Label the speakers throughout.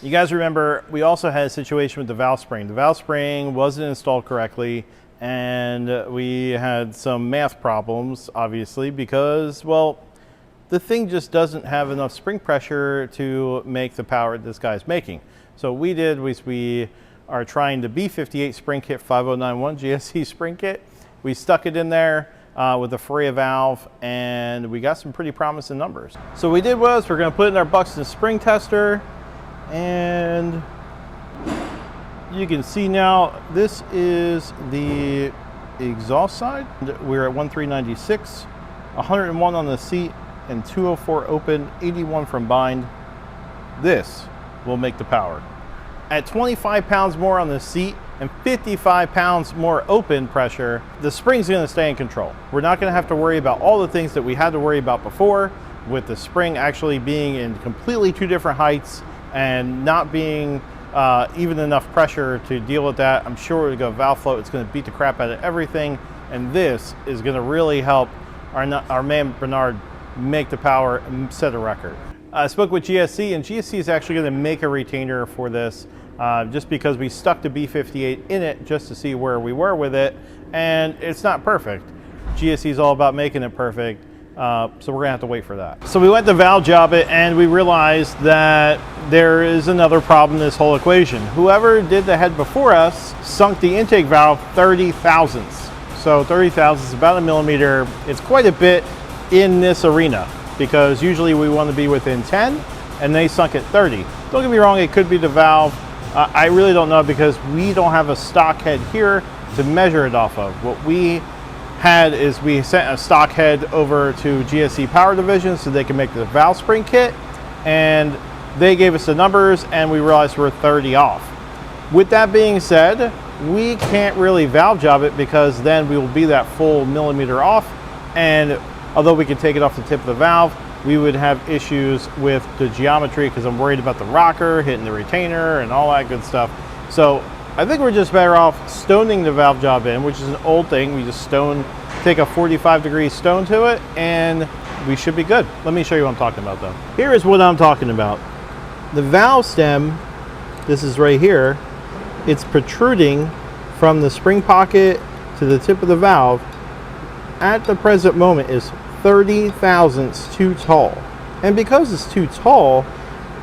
Speaker 1: You guys remember we also had a situation with the valve spring. The valve spring wasn't installed correctly, and we had some math problems, obviously, because, well, the thing just doesn't have enough spring pressure to make the power this guy's making. So what we did was we are trying the B58 spring kit 5091 GSC spring kit. We stuck it in there with a Faria valve, and we got some pretty promising numbers. So what we did was we're going to put it in our Buxton spring tester, and you can see now this is the exhaust side. We're at 1396, 101 on the seat, and 204 open, 81 from bind. This will make the power. At 25 pounds more on the seat and 55 pounds more open pressure, the spring's gonna stay in control. We're not gonna have to worry about all the things that we had to worry about before, with the spring actually being in completely two different heights and not being even enough pressure to deal with that. I'm sure it'll go valve float, it's gonna beat the crap out of everything, and this is gonna really help our man Bernard make the power and set a record. I spoke with GSC, and GSC is actually going to make a retainer for this just because we stuck the B58 in it just to see where we were with it, and it's not perfect. GSC is all about making it perfect, so we're going to have to wait for that. So we went to valve job it, and we realized that there is another problem in this whole equation. Whoever did the head before us sunk the intake valve 30 thousandths. So 30 thousandths is about a millimeter. It's quite a bit in this arena, because usually we want to be within 10, and they sunk at 30. Don't get me wrong, it could be the valve. I really don't know, because we don't have a stock head here to measure it off of. What we had is we sent a stock head over to GSC Power Division so they can make the valve spring kit, and they gave us the numbers, and we realized we're 30 off. With that being said, we can't really valve job it, because then we will be that full millimeter off, and although we could take it off the tip of the valve, we would have issues with the geometry, because I'm worried about the rocker hitting the retainer and all that good stuff. So I think we're just better off stoning the valve job in, which is an old thing. We just take a 45-degree stone to it, and we should be good. Let me show you what I'm talking about, though. Here is what I'm talking about. The valve stem, this is right here, it's protruding from the spring pocket to the tip of the valve. At the present moment is 30 thousandths too tall. And because it's too tall,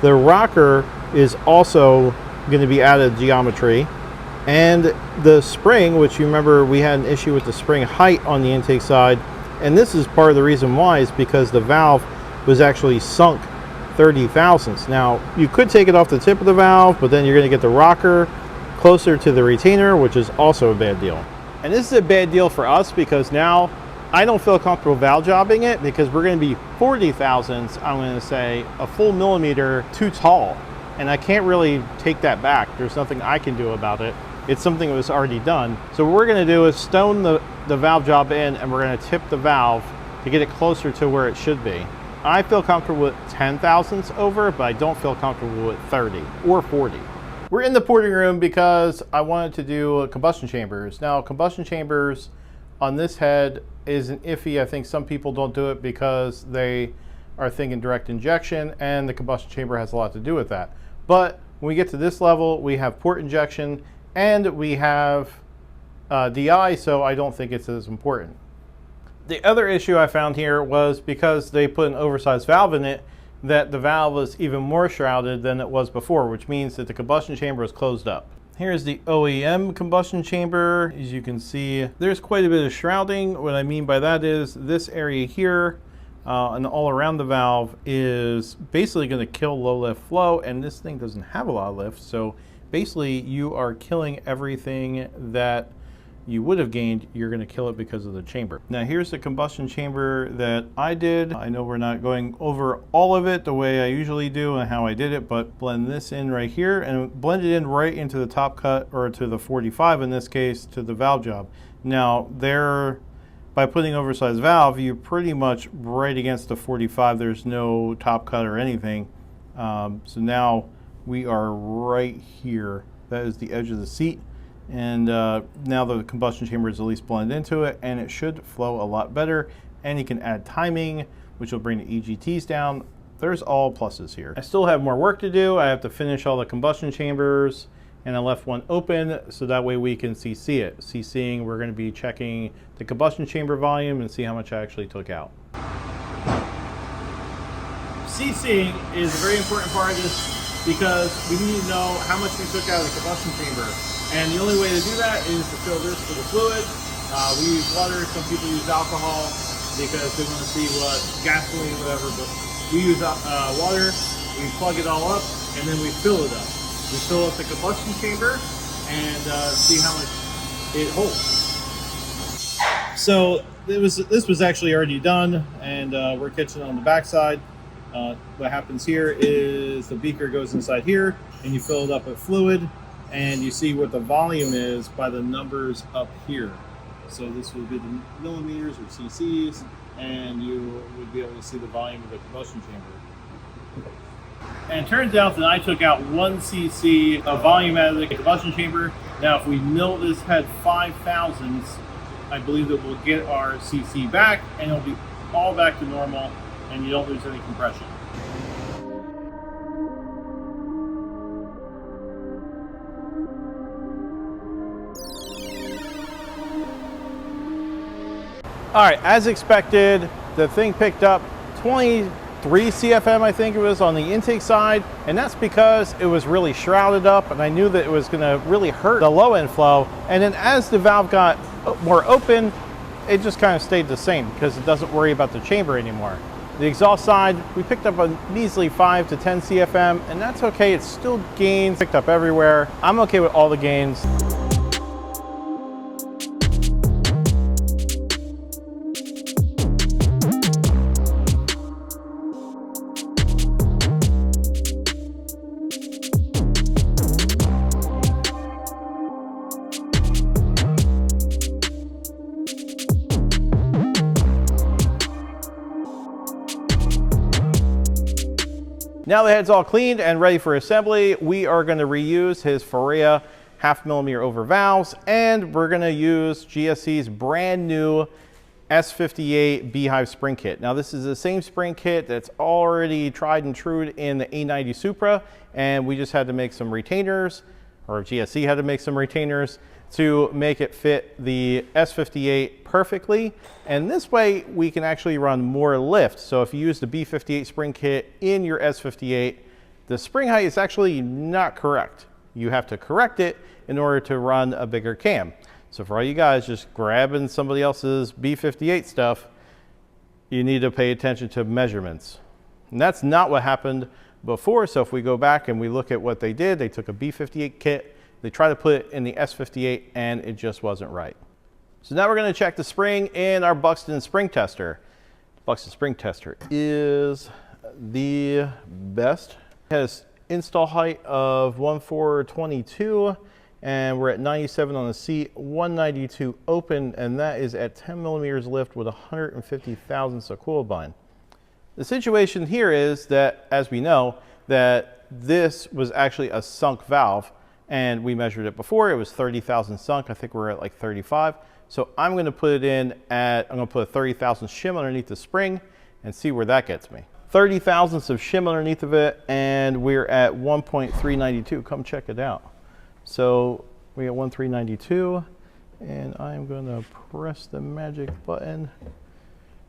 Speaker 1: the rocker is also going to be out of geometry. And the spring, which you remember we had an issue with the spring height on the intake side, and this is part of the reason why, is because the valve was actually sunk 30 thousandths. Now, you could take it off the tip of the valve, but then you're going to get the rocker closer to the retainer, which is also a bad deal. And this is a bad deal for us, because now I don't feel comfortable valve jobbing it, because we're going to be 40 thousandths, I'm going to say, a full millimeter too tall. And I can't really take that back. There's nothing I can do about it. It's something that was already done. So what we're going to do is stone the valve job in, and we're going to tip the valve to get it closer to where it should be. I feel comfortable with 10 thousandths over, but I don't feel comfortable with 30 or 40. We're in the porting room because I wanted to do combustion chambers. Now, combustion chambers on this head is an iffy. I think some people don't do it because they are thinking direct injection, and the combustion chamber has a lot to do with that. But when we get to this level, we have port injection, and we have DI, so I don't think it's as important. The other issue I found here was because they put an oversized valve in it, that the valve was even more shrouded than it was before, which means that the combustion chamber is closed up. Here's the OEM combustion chamber. As you can see, there's quite a bit of shrouding. What I mean by that is this area here and all around the valve is basically going to kill low lift flow, and this thing doesn't have a lot of lift, so basically you are killing everything that you would have gained. You're going to kill it because of the chamber. Now here's the combustion chamber that I did. I know we're not going over all of it the way I usually do and how I did it, but blend this in right here and blend it in right into the top cut, or to the 45 in this case, to the valve job. Now by putting oversized valve, you're pretty much right against the 45. There's no top cut or anything. So now we are right here. That is the edge of the seat. And now the combustion chamber is at least blended into it, and it should flow a lot better. And you can add timing, which will bring the EGTs down. there's all pluses here. I still have more work to do. I have to finish all the combustion chambers, and I left one open so that way we can CC it. CCing, we're going to be checking the combustion chamber volume and see how much I actually took out. CCing is a very important part of this because we need to know how much we took out of the combustion chamber. And the only way to do that is to fill this with a fluid. We use water, some people use alcohol because they want to see what gasoline, whatever, but we use water, we plug it all up, and then we fill it up. We fill up the combustion chamber and see how much it holds. So this was actually already done, and we're catching on the backside. What happens here is the beaker goes inside here, and you fill it up with fluid, and you see what the volume is by the numbers up here. So this would be the millimeters or cc's, and you would be able to see the volume of the combustion chamber. And it turns out that I took out 1 cc of volume out of the combustion chamber. Now if we mill this head 5 thousandths, I believe that we'll get our cc back, and it'll be all back to normal, and you don't lose any compression. All right, as expected, the thing picked up 23 CFM, I think it was, on the intake side, and that's because it was really shrouded up, and I knew that it was gonna really hurt the low end flow. And then as the valve got more open, it just kind of stayed the same because it doesn't worry about the chamber anymore. The exhaust side, we picked up a measly 5 to 10 CFM, and that's okay. It's still gains picked up everywhere. I'm okay with all the gains. Now the head's all cleaned and ready for assembly, we are going to reuse his Forea 0.5 millimeter over valves, and we're going to use GSC's brand new S58 Beehive spring kit. Now this is the same spring kit that's already tried and true in the A90 Supra, and we just had to make some retainers, or GSC had to make some retainers to make it fit the S58 perfectly. And this way we can actually run more lift. So if you use the B58 spring kit in your S58, the spring height is actually not correct. You have to correct it in order to run a bigger cam. So for all you guys just grabbing somebody else's B58 stuff, you need to pay attention to measurements. And that's not what happened before. So if we go back and we look at what they did, they took a B58 kit, they tried to put it in the S58, and it just wasn't right. So now we're going to check the spring in our Buxton spring tester. Buxton spring tester is the best. It has install height of 1422, and we're at 97 on the seat, 192 open, and that is at 10 millimeters lift with 150 thousandths of coil bind. The situation here is that, as we know, that this was actually a sunk valve, and we measured it before. It was 30,000 sunk. I think we're at like 35. So I'm going to put it in at, I'm going to put a 30,000 shim underneath the spring and see where that gets me. 30 thousandths of shim underneath of it, and we're at 1.392. Come check it out. So we got 1.392, and I'm going to press the magic button.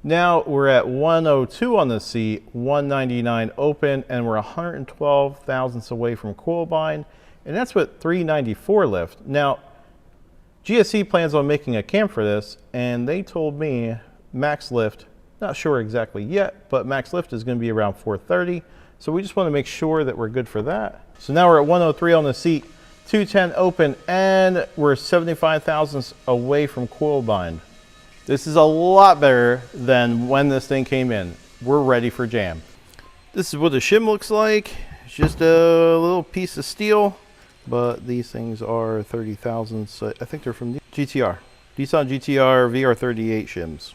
Speaker 1: Now we're at 102 on the seat, 199 open, and we're 112 thousandths away from coil bind. And that's with 394 lift. Now, GSC plans on making a cam for this, and they told me max lift, not sure exactly yet, but max lift is going to be around 430. So we just want to make sure that we're good for that. So now we're at 103 on the seat, 210 open, and we're 75 thousandths away from coil bind. This is a lot better than when this thing came in. We're ready for jam. This is what the shim looks like. It's just a little piece of steel. But these things are 30 thousandths. I think they're from the GTR. Nissan GTR VR38 shims.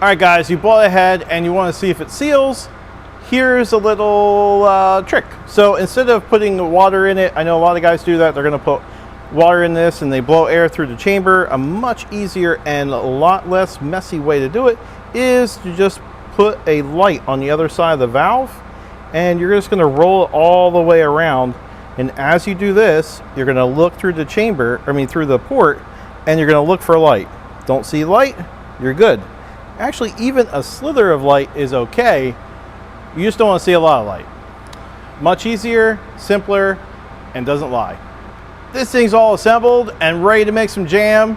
Speaker 1: All right guys, you bought a head and you want to see if it seals. Here's a little trick. So instead of putting water in it, I know a lot of guys do that. They're going to put water in this and they blow air through the chamber. A much easier and a lot less messy way to do it is to just put a light on the other side of the valve, and you're just going to roll it all the way around. And as you do this, you're going to look through the chamber, through the port, and you're going to look for light. Don't see light, you're good. Actually, even a slither of light is okay. You just don't want to see a lot of light. Much easier, simpler, and doesn't lie. This thing's all assembled and ready to make some jam.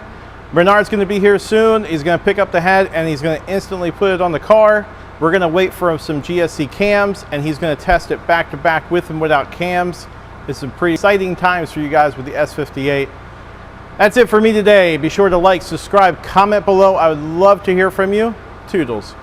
Speaker 1: Bernard's going to be here soon. He's going to pick up the head and he's going to instantly put it on the car. We're going to wait for some GSC cams and he's going to test it back to back with and without cams. It's some pretty exciting times for you guys with the S58. That's it for me today. Be sure to like, subscribe, comment below. I would love to hear from you. Toodles.